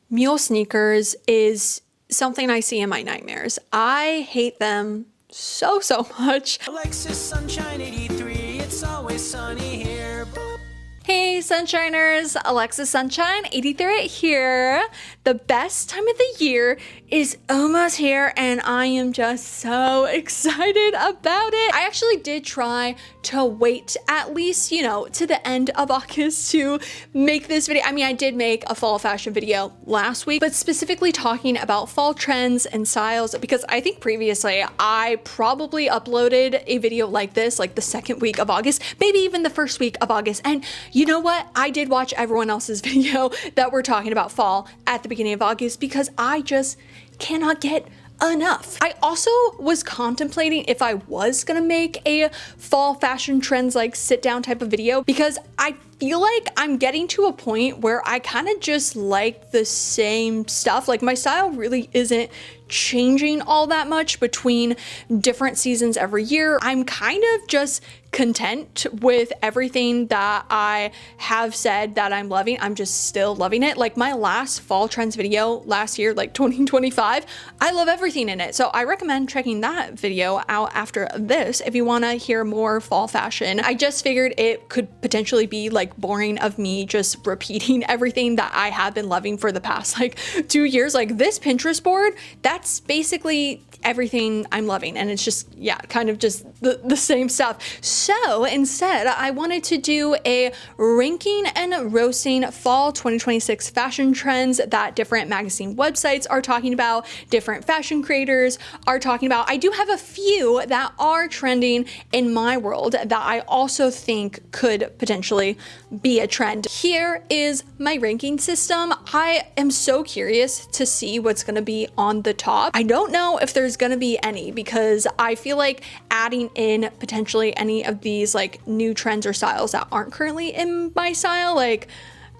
Mule sneakers is something I see in my nightmares. I hate them so much. Alexis Sunshine 83, it's always sunny here. Hey Sunshiners, Alexis Sunshine 83 here. The best time of the year is almost here and I am just so excited about it. I actually did try to wait at least, to the end of August to make this video. I mean, I did make a fall fashion video last week, but specifically talking about fall trends and styles, because I think previously I probably uploaded a video like this, like the second week of August, maybe even the first week of August. And you know what? I did watch everyone else's video that we're talking about fall at the beginning of August because I just cannot get enough. I also was contemplating if I was gonna make a fall fashion trends like sit down type of video, because I feel like I'm getting to a point where I kind of just like the same stuff. Like my style really isn't changing all that much between different seasons every year. I'm kind of just content with everything that I have said that I'm loving. I'm just still loving it. Like my last fall trends video last year, like 2025, I love everything in it. So I recommend checking that video out after this if you want to hear more fall fashion. I just figured it could potentially be like boring of me just repeating everything that I have been loving for the past like 2 years. Like this Pinterest board, that's basically everything I'm loving, and it's just, yeah, kind of just the same stuff. So instead, I wanted to do a ranking and roasting fall 2026 fashion trends that different magazine websites are talking about, different fashion creators are talking about. I do have a few that are trending in my world that I also think could potentially be a trend. Here is my ranking system. I am so curious to see what's going to be on the top. I don't know if there's going to be any, because I feel like adding in potentially any of these like new trends or styles that aren't currently in my style, like,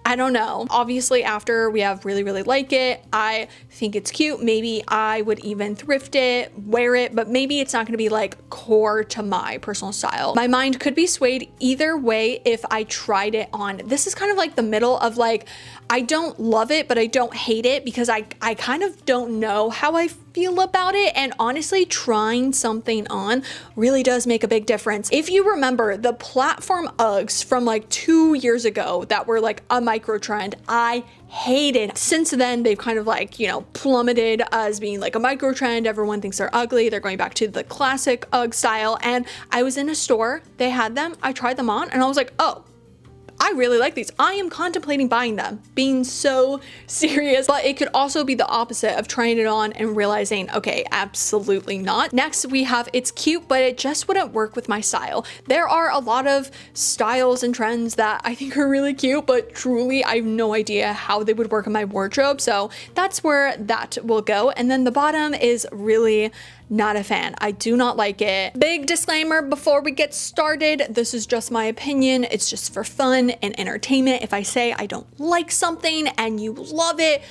I don't know. Obviously, after we have really like it, I think it's cute. Maybe I would even thrift it, wear it, but maybe it's not gonna be like core to my personal style. My mind could be swayed either way if I tried it on. This is kind of like the middle of like, I don't love it, but I don't hate it, because I kind of don't know how I feel about it. And honestly, trying something on really does make a big difference. If you remember the platform Uggs from like 2 years ago that were like a micro trend, I hated. Since then, they've kind of like, plummeted as being like a micro trend. Everyone thinks they're ugly. They're going back to the classic Ugg style. And I was in a store, they had them, I tried them on, and I was like, oh, I really like these. I am contemplating buying them, being so serious. But it could also be the opposite of trying it on and realizing, okay, absolutely not. Next, we have it's cute, but it just wouldn't work with my style. There are a lot of styles and trends that I think are really cute, but truly I have no idea how they would work in my wardrobe. So that's where that will go. And then the bottom is really not a fan. I do not like it. Big disclaimer before we get started, this is just my opinion. It's just for fun and entertainment. If I say I don't like something and you love it,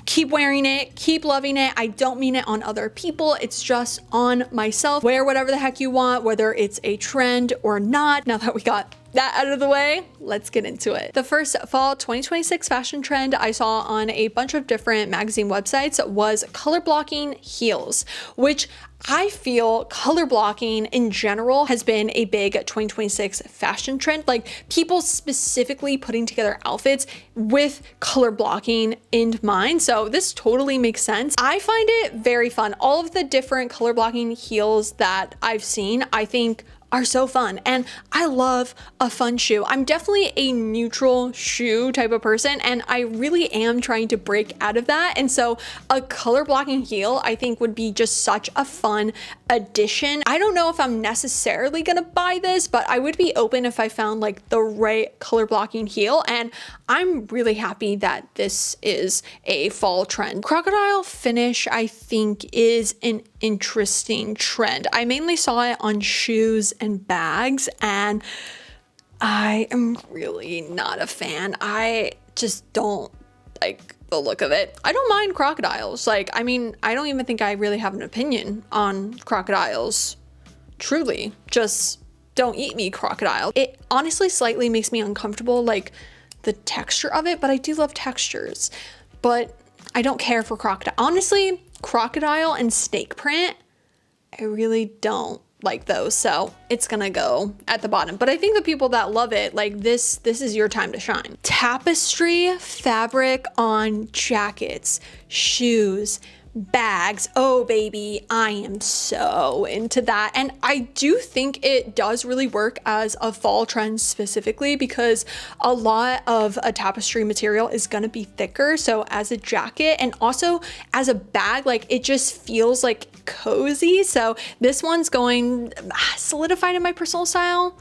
keep wearing it, keep loving it. I don't mean it on other people. It's just on myself. Wear whatever the heck you want, whether it's a trend or not. Now that we got that out of the way, let's get into it. The first fall 2026 fashion trend I saw on a bunch of different magazine websites was color blocking heels, which I feel color blocking in general has been a big 2026 fashion trend. Like people specifically putting together outfits with color blocking in mind. So this totally makes sense. I find it very fun. All of the different color blocking heels that I've seen, I think are so fun, and I love a fun shoe. I'm definitely a neutral shoe type of person, and I really am trying to break out of that. And so a color blocking heel I think would be just such a fun addition. I don't know if I'm necessarily gonna buy this, but I would be open if I found like the right color blocking heel, and I'm really happy that this is a fall trend. Crocodile finish I think is an interesting trend. I mainly saw it on shoes and bags, and I am really not a fan. I just don't like the look of it. I don't mind crocodiles. Like, I mean, I don't even think I really have an opinion on crocodiles. Truly, just don't eat me, crocodile. It honestly slightly makes me uncomfortable, like the texture of it, but I do love textures. But I don't care for crocodile. Honestly, crocodile and snake print, I really don't like those, so it's gonna go at the bottom. But I think the people that love it, like this is your time to shine. Tapestry fabric on jackets, shoes, bags. Oh baby, I am so into that. And I do think it does really work as a fall trend specifically because a lot of a tapestry material is going to be thicker. So as a jacket and also as a bag, like it just feels like cozy. So this one's going solidified in my personal style.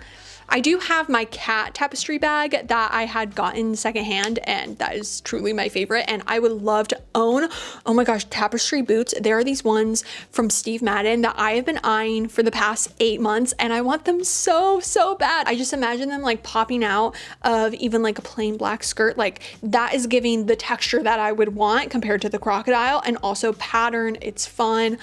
I do have my cat tapestry bag that I had gotten secondhand, and that is truly my favorite, and I would love to own, oh my gosh, tapestry boots. There are these ones from Steve Madden that I have been eyeing for the past 8 months, and I want them so bad. I just imagine them like popping out of even like a plain black skirt. Like that is giving the texture that I would want compared to the crocodile, and also pattern. It's fun.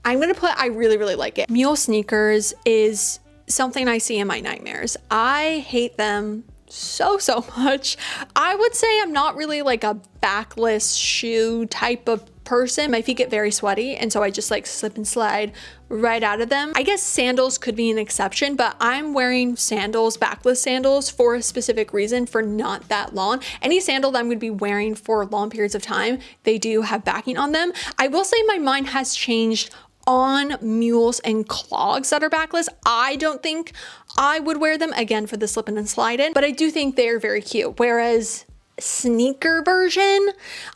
I'm gonna put, I really like it. Mule sneakers is something I see in my nightmares. I hate them so much. I would say I'm not really like a backless shoe type of person. My feet get very sweaty, and so I just like slip and slide right out of them. I guess sandals could be an exception, but I'm wearing sandals, backless sandals, for a specific reason, for not that long. Any sandal that I'm going to be wearing for long periods of time, they do have backing on them. I will say my mind has changed on mules and clogs that are backless. I don't think I would wear them again for the slip in and slide in, but I do think they're very cute. Whereas sneaker version,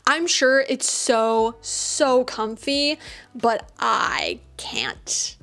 I'm sure it's so comfy, but I can't.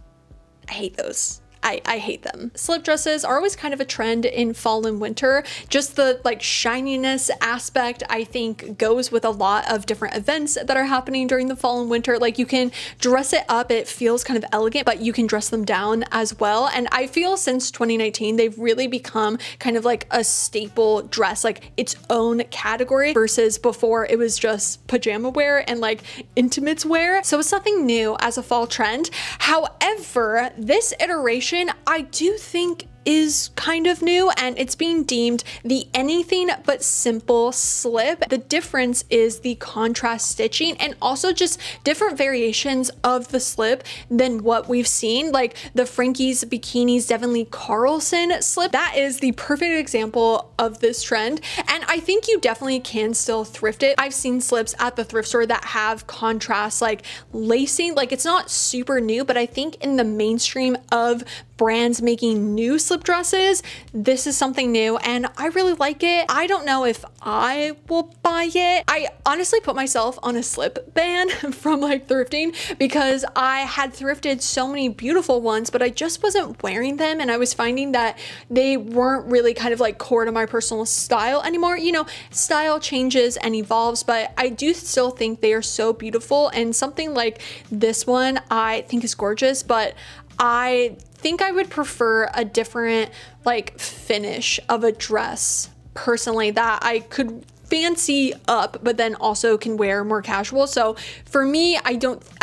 I hate those. I hate them. Slip dresses are always kind of a trend in fall and winter. Just the like shininess aspect, I think, goes with a lot of different events that are happening during the fall and winter. Like you can dress it up, it feels kind of elegant, but you can dress them down as well. And I feel since 2019, they've really become kind of like a staple dress, like its own category, versus before it was just pajama wear and like intimates wear. So it's something new as a fall trend. However, this iteration I do think is kind of new, and it's being deemed the anything but simple slip. The difference is the contrast stitching and also just different variations of the slip than what we've seen, like the Frankie's Bikinis Devin Lee Carlson slip. That is the perfect example of this trend, and I think you definitely can still thrift it. I've seen slips at the thrift store that have contrast like lacing. Like it's not super new, but I think in the mainstream of brands making new slip dresses, this is something new and I really like it. I don't know if I will buy it. I honestly put myself on a slip ban from like thrifting because I had thrifted so many beautiful ones, but I just wasn't wearing them, and I was finding that they weren't really kind of like core to my personal style anymore. You know, style changes and evolves, but I do still think they are so beautiful, and something like this one I think is gorgeous, but I think I would prefer a different like finish of a dress personally that I could fancy up but then also can wear more casual. So for me, I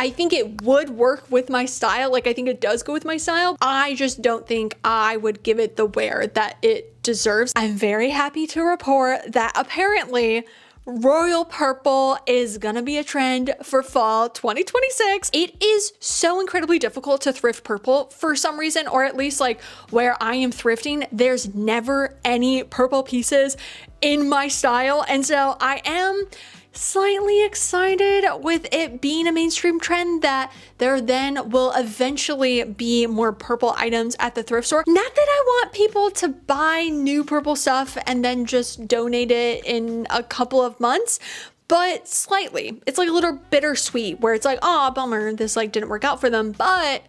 think it would work with my style. Like I think it does go with my style. I just don't think I would give it the wear that it deserves. I'm very happy to report that apparently royal purple is gonna be a trend for fall 2026. It is so incredibly difficult to thrift purple for some reason, or at least like where I am thrifting, there's never any purple pieces in my style. And so I am slightly excited with it being a mainstream trend that there then will eventually be more purple items at the thrift store. Not that I want people to buy new purple stuff and then just donate it in a couple of months, but slightly. It's like a little bittersweet where it's like, oh, bummer, this like didn't work out for them, but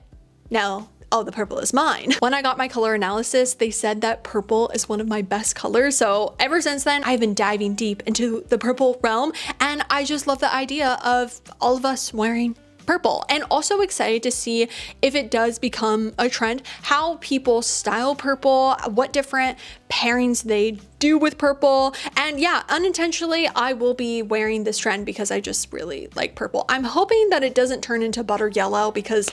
no. Oh, the purple is mine. When I got my color analysis, they said that purple is one of my best colors. So ever since then, I've been diving deep into the purple realm, and I just love the idea of all of us wearing purple, and also excited to see if it does become a trend, how people style purple, what different pairings they do with purple. And yeah, unintentionally, I will be wearing this trend because I just really like purple. I'm hoping that it doesn't turn into butter yellow because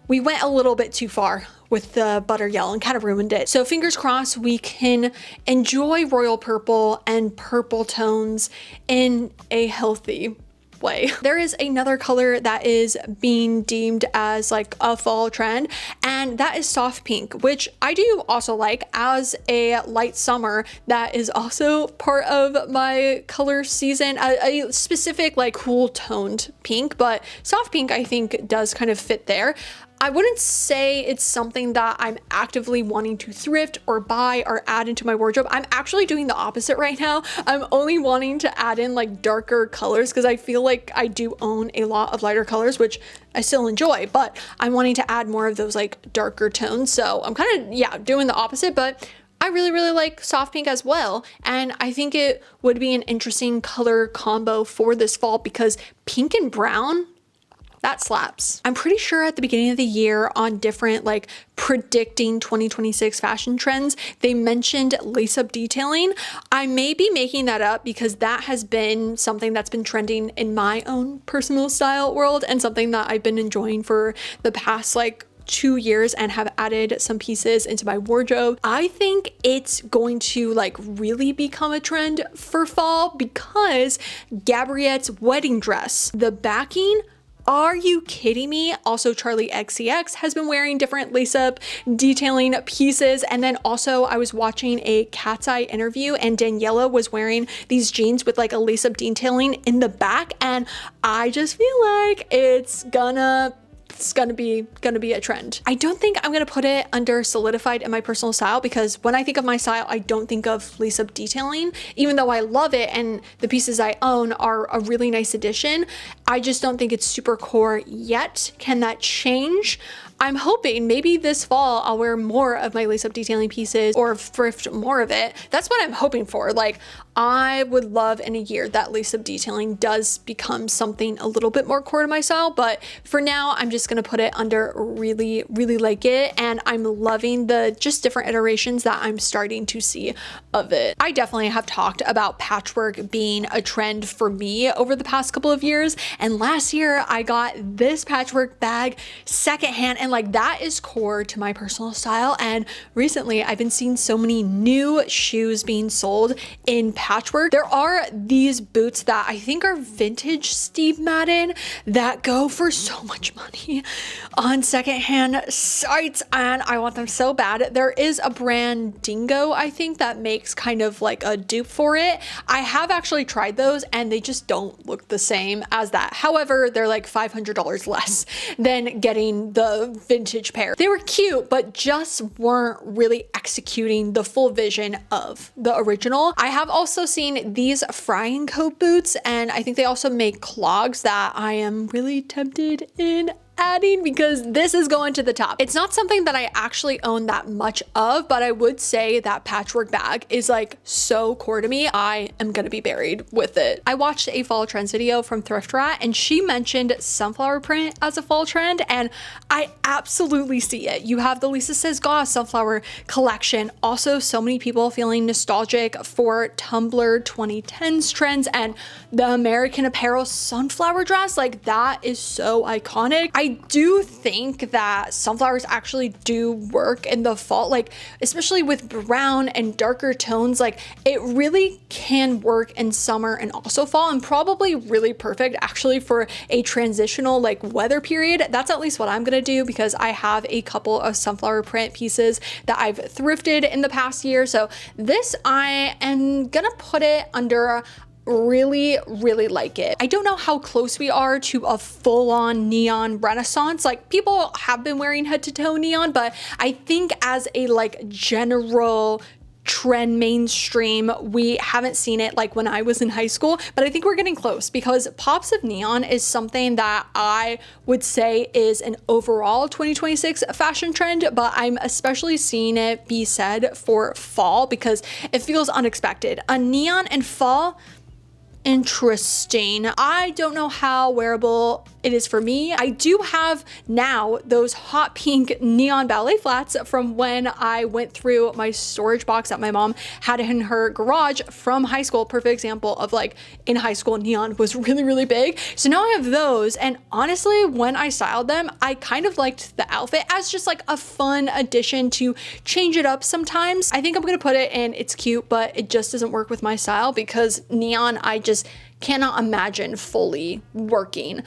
we went a little bit too far with the butter yellow and kind of ruined it. So fingers crossed we can enjoy royal purple and purple tones in a healthy way. There is another color that is being deemed as like a fall trend, and that is soft pink, which I do also like as a light summer. That is also part of my color season, a specific like cool toned pink, but soft pink I think does kind of fit there. I wouldn't say it's something that I'm actively wanting to thrift or buy or add into my wardrobe. I'm actually doing the opposite right now. I'm only wanting to add in like darker colors because I feel like I do own a lot of lighter colors, which I still enjoy, but I'm wanting to add more of those like darker tones. So I'm kind of, yeah, doing the opposite, but I really, really like soft pink as well. And I think it would be an interesting color combo for this fall because pink and brown, that slaps. I'm pretty sure at the beginning of the year on different like predicting 2026 fashion trends, they mentioned lace-up detailing. I may be making that up because that has been something that's been trending in my own personal style world and something that I've been enjoying for the past like 2 years and have added some pieces into my wardrobe. I think it's going to like really become a trend for fall because Gabriette's wedding dress, the backing, are you kidding me? Also, Charlie XCX has been wearing different lace-up detailing pieces. And then also I was watching a Cat's Eye interview and Daniela was wearing these jeans with like a lace-up detailing in the back. And I just feel like it's gonna be a trend. I don't think I'm gonna put it under solidified in my personal style because when I think of my style, I don't think of lace-up detailing, even though I love it and the pieces I own are a really nice addition. I just don't think it's super core yet. Can that change? I'm hoping maybe this fall I'll wear more of my lace-up detailing pieces or thrift more of it. That's what I'm hoping for. Like, I would love in a year that lace-up detailing does become something a little bit more core to my style, but for now I'm just gonna put it under really, really like it, and I'm loving the just different iterations that I'm starting to see of it. I definitely have talked about patchwork being a trend for me over the past couple of years, and last year I got this patchwork bag secondhand, and like that is core to my personal style. And recently I've been seeing so many new shoes being sold in patchwork. There are these boots that I think are vintage Steve Madden that go for so much money on secondhand sites, and I want them so bad. There is a brand Dingo, I think, that makes kind of like a dupe for it. I have actually tried those and they just don't look the same as that. However, they're like $500 less than getting the vintage pair. They were cute, but just weren't really executing the full vision of the original. I have also seen these frying coat boots, and I think they also make clogs that I am really tempted in adding because this is going to the top. It's not something that I actually own that much of, but I would say that patchwork bag is like so core to me. I am gonna be buried with it. I watched a fall trends video from Thrift Rat and she mentioned sunflower print as a fall trend, and I absolutely see it. You have the Lisa Says Goss sunflower collection. Also, so many people feeling nostalgic for Tumblr 2010s trends, and the American Apparel sunflower dress, like that is so iconic. I do think that sunflowers actually do work in the fall, like especially with brown and darker tones. Like it really can work in summer and also fall, and probably really perfect actually for a transitional like weather period. That's at least what I'm gonna do because I have a couple of sunflower print pieces that I've thrifted in the past year. So this, I am gonna put it under really, really like it. I don't know how close we are to a full-on neon renaissance. Like people have been wearing head to toe neon, but I think as a like general trend mainstream, we haven't seen it like when I was in high school, but I think we're getting close because pops of neon is something that I would say is an overall 2026 fashion trend, but I'm especially seeing it be said for fall because it feels unexpected. A neon in fall, interesting. I don't know how wearable it is for me. I do have now those hot pink neon ballet flats from when I went through my storage box that my mom had in her garage from high school. Perfect example of like in high school neon was really, really big. So now I have those, and honestly, when I styled them, I kind of liked the outfit as just like a fun addition to change it up sometimes. I think I'm gonna put it in, it's cute, but it just doesn't work with my style because neon, I just cannot imagine fully working.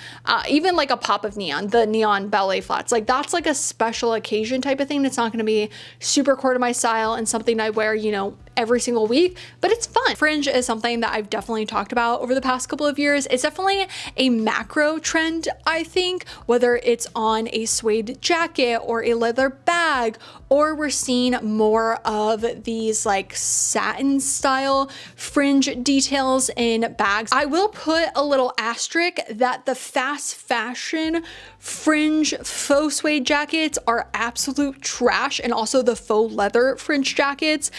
Even like a pop of neon, the neon ballet flats, like that's like a special occasion type of thing. It's not gonna be super core to my style and something I wear, you know, every single week, but it's fun. Fringe is something that I've definitely talked about over the past couple of years. It's definitely a macro trend, I think, whether it's on a suede jacket or a leather bag, or we're seeing more of these like satin style fringe details in bags. I will put a little asterisk that the fast fashion fringe faux suede jackets are absolute trash, and also the faux leather fringe jackets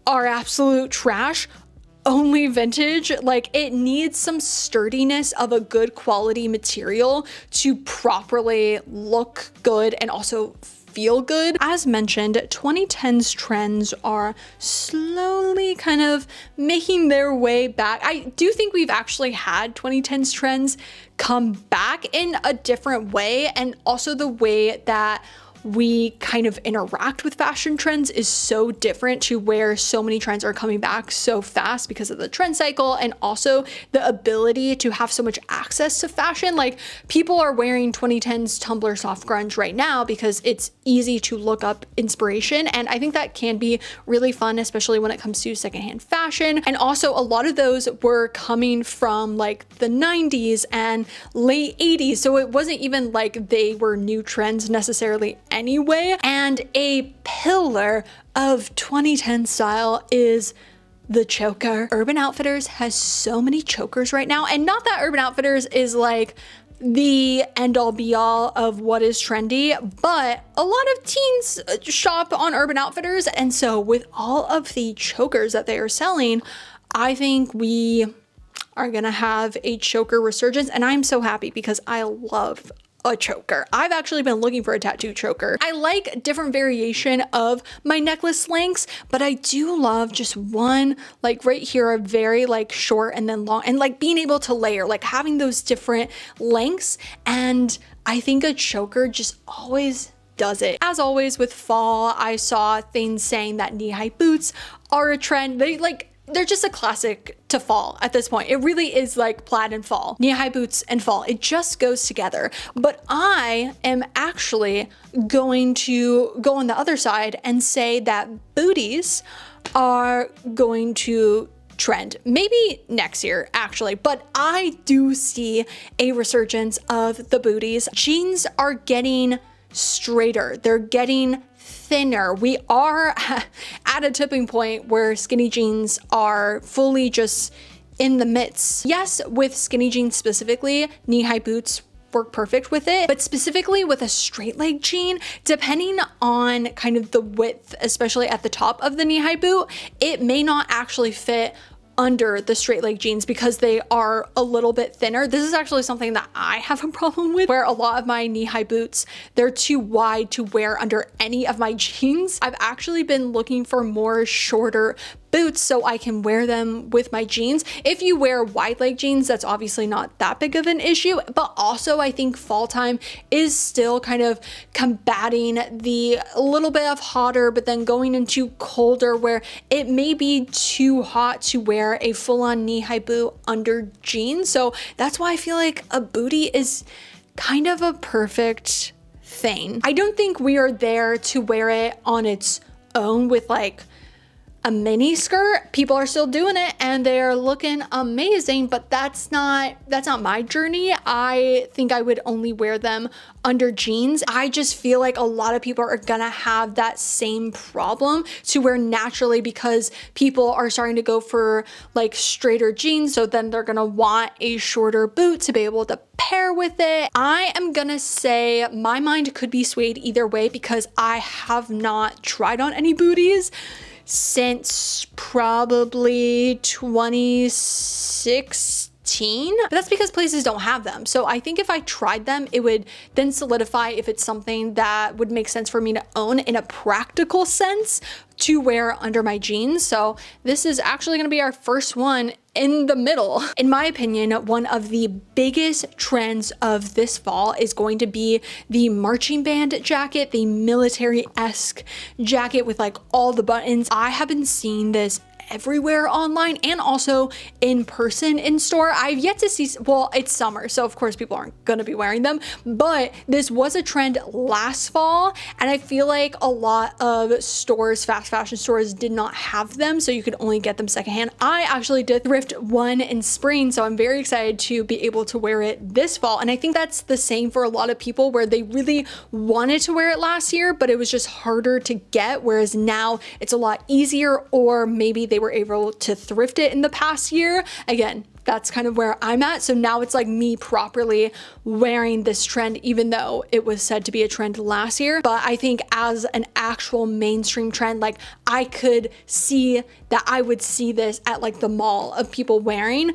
are absolute trash. Only vintage, like it needs some sturdiness of a good quality material to properly look good and also feel good. As mentioned, 2010s trends are slowly kind of making their way back. I do think we've actually had 2010s trends come back in a different way, and also the way that we kind of interact with fashion trends is so different, to where so many trends are coming back so fast because of the trend cycle, and also the ability to have so much access to fashion. Like people are wearing 2010s Tumblr soft grunge right now because it's easy to look up inspiration, and I think that can be really fun, especially when it comes to secondhand fashion. And also a lot of those were coming from like the 90s and late 80s, so it wasn't even like they were new trends necessarily anyway. And a pillar of 2010 style is the choker. Urban Outfitters has so many chokers right now, and not that Urban Outfitters is like the end all be all of what is trendy, but a lot of teens shop on Urban Outfitters, and so with all of the chokers that they are selling, I think we are gonna have a choker resurgence, and I'm so happy because I love a choker. I've actually been looking for a tattoo choker. I like different variation of my necklace lengths, but I do love just one, like right here, a very like short and then long, and like being able to layer, like having those different lengths. And I think a choker just always does it. As always with fall, I saw things saying that knee-high boots are a trend. They're just a classic to fall at this point. It really is like plaid and fall, knee-high boots and fall. It just goes together. But I am actually going to go on the other side and say that booties are going to trend maybe next year actually, but I do see a resurgence of the booties. Jeans are getting straighter, they're getting thinner. We are at a tipping point where skinny jeans are fully just in the midst. Yes, with skinny jeans specifically, knee-high boots work perfect with it, but specifically with a straight leg jean, depending on kind of the width, especially at the top of the knee-high boot, it may not actually fit under the straight leg jeans because they are a little bit thinner. This is actually something that I have a problem with, where a lot of my knee-high boots, they're too wide to wear under any of my jeans. I've actually been looking for more shorter boots so I can wear them with my jeans. If you wear wide leg jeans, that's obviously not that big of an issue, but also I think fall time is still kind of combating the little bit of hotter but then going into colder, where it may be too hot to wear a full-on knee-high boot under jeans. So that's why I feel like a bootie is kind of a perfect thing. I don't think we are there to wear it on its own with like a mini skirt. People are still doing it and they're looking amazing, but that's not my journey. I think I would only wear them under jeans. I just feel like a lot of people are gonna have that same problem, to where naturally, because people are starting to go for like straighter jeans, so then they're gonna want a shorter boot to be able to pair with it. I am gonna say my mind could be swayed either way because I have not tried on any booties since probably 2016. But that's because places don't have them. So I think if I tried them, it would then solidify if it's something that would make sense for me to own in a practical sense to wear under my jeans. So this is actually going to be our first one in the middle. In my opinion, one of the biggest trends of this fall is going to be the marching band jacket, the military-esque jacket with like all the buttons. I have been seeing this everywhere online and also in person in store. I've yet to see, well, it's summer, so of course people aren't gonna be wearing them, but this was a trend last fall, and I feel like a lot of stores, fast fashion stores, did not have them, so you could only get them secondhand. I actually did thrift one in spring, so I'm very excited to be able to wear it this fall, and I think that's the same for a lot of people where they really wanted to wear it last year, but it was just harder to get, whereas now it's a lot easier, or maybe they were able to thrift it in the past year. Again, that's kind of where I'm at. So now it's like me properly wearing this trend, even though it was said to be a trend last year. But I think as an actual mainstream trend, like I could see that I would see this at like the mall of people wearing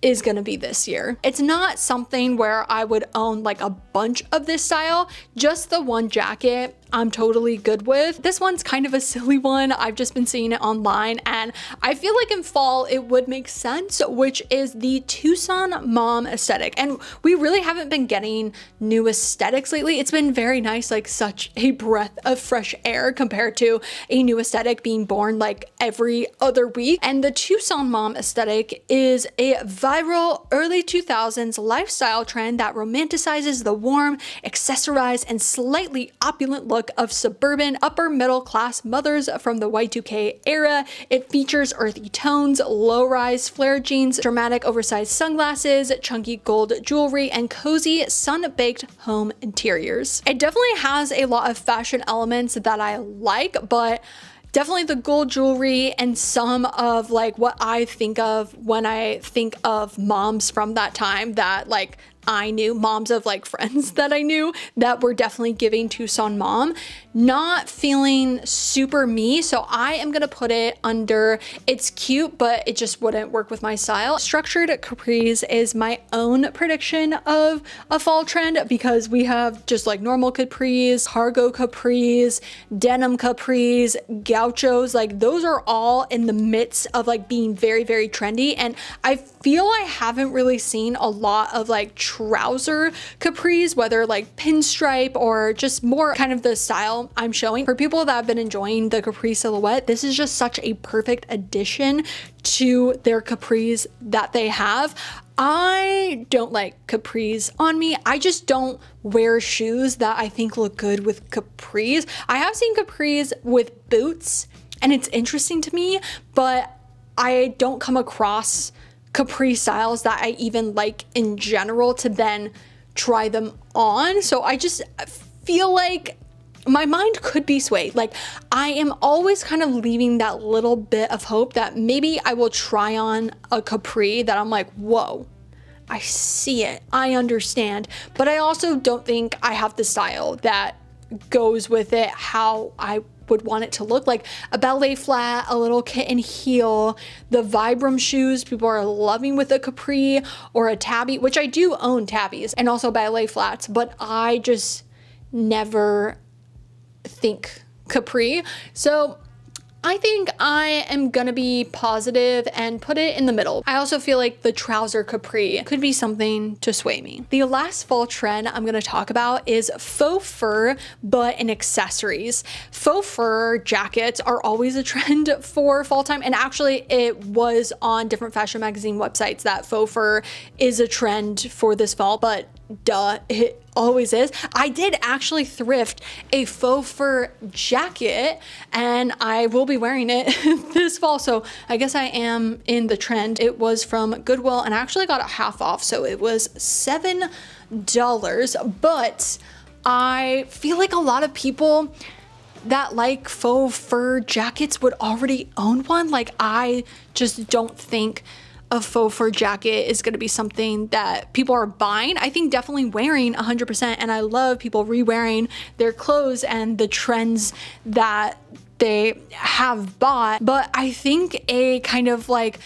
is gonna be this year. It's not something where I would own like a bunch of this style, just the one jacket I'm totally good with. This one's kind of a silly one. I've just been seeing it online and I feel like in fall it would make sense, which is the Tucson mom aesthetic. And we really haven't been getting new aesthetics lately. It's been very nice, like such a breath of fresh air compared to a new aesthetic being born like every other week. And the Tucson mom aesthetic is a viral early 2000s lifestyle trend that romanticizes the warm, accessorized, and slightly opulent look of suburban upper middle class mothers from the Y2K era. It features earthy tones, low-rise flare jeans, dramatic oversized sunglasses, chunky gold jewelry, and cozy sun-baked home interiors. It definitely has a lot of fashion elements that I like, but definitely the gold jewelry and some of like what I think of when I think of moms from that time that like I knew, moms of like friends that I knew that were definitely giving Tucson mom, not feeling super me. So I am gonna put it under it's cute, but it just wouldn't work with my style. Structured capris is my own prediction of a fall trend because we have just like normal capris, cargo capris, denim capris, gauchos, like those are all in the midst of like being very, very trendy. And I feel I haven't really seen a lot of like trouser capris, whether like pinstripe or just more kind of the style I'm showing. For people that have been enjoying the capri silhouette, this is just such a perfect addition to their capris that they have. I don't like capris on me. I just don't wear shoes that I think look good with capris. I have seen capris with boots and it's interesting to me, but I don't come across capri styles that I even like in general to then try them on. So I just feel like my mind could be swayed. Like I am always kind of leaving that little bit of hope that maybe I will try on a capri that I'm like, whoa, I see it, I understand, but I also don't think I have the style that goes with it how I would want it to look. Like a ballet flat, a little kitten heel, the Vibram shoes people are loving with a capri or a tabby, which I do own tabbies and also ballet flats, but I just never think capri. So I think I am gonna be positive and put it in the middle. I also feel like the trouser capri could be something to sway me. The last fall trend I'm gonna talk about is faux fur, but in accessories. Faux fur jackets are always a trend for fall time, and actually it was on different fashion magazine websites that faux fur is a trend for this fall, but duh, it always is. I did actually thrift a faux fur jacket and I will be wearing it this fall, so I guess I am in the trend. It was from Goodwill and I actually got it half off, so it was $7, but I feel like a lot of people that like faux fur jackets would already own one. Like I just don't think a faux fur jacket is going to be something that people are buying. I think definitely wearing 100%, and I love people re-wearing their clothes and the trends that they have bought. But I think a kind of like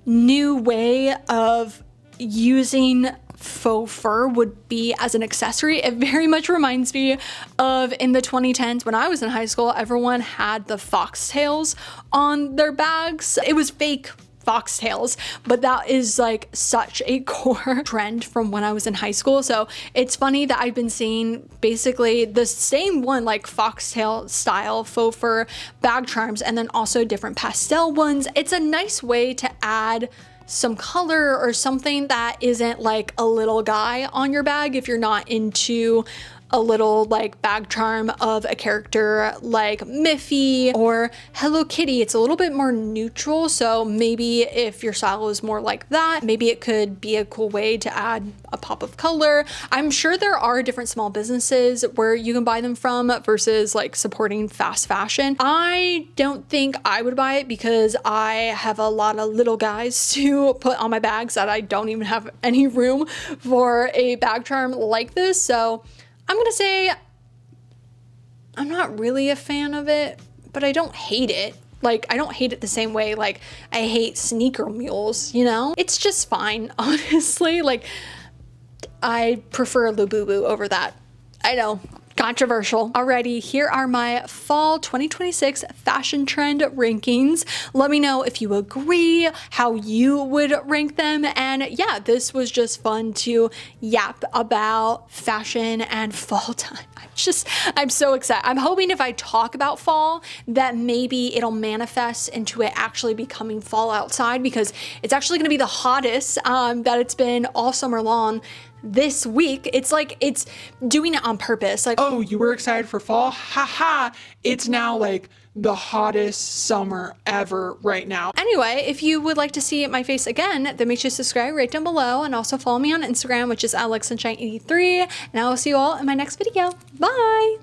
new way of using faux fur would be as an accessory. It very much reminds me of in the 2010s when I was in high school, everyone had the foxtails on their bags. It was fake foxtails, but that is like such a core trend from when I was in high school. So it's funny that I've been seeing basically the same one, like foxtail style faux fur bag charms, and then also different pastel ones. It's a nice way to add some color or something that isn't like a little guy on your bag if you're not into a little like bag charm of a character like Miffy or Hello Kitty. It's a little bit more neutral, so maybe if your style is more like that, maybe it could be a cool way to add a pop of color. I'm sure there are different small businesses where you can buy them from versus like supporting fast fashion. I don't think I would buy it because I have a lot of little guys to put on my bags that I don't even have any room for a bag charm like this. So I'm gonna say I'm not really a fan of it, but I don't hate it. Like, I don't hate it the same way like I hate sneaker mules, you know? It's just fine, honestly. Like, I prefer Labubu over that. I know, controversial. Alrighty, here are my fall 2026 fashion trend rankings. Let me know if you agree, how you would rank them. And yeah, this was just fun to yap about fashion and fall time. I'm so excited. I'm hoping if I talk about fall that maybe it'll manifest into it actually becoming fall outside, because it's actually gonna be the hottest that it's been all summer long. This week, it's like it's doing it on purpose. Like, oh, you were excited for fall? Haha, it's now like the hottest summer ever right now. Anyway, if you would like to see my face again, then make sure to subscribe right down below and also follow me on Instagram, which is alexsunshine83, and I will see you all in my next video. Bye!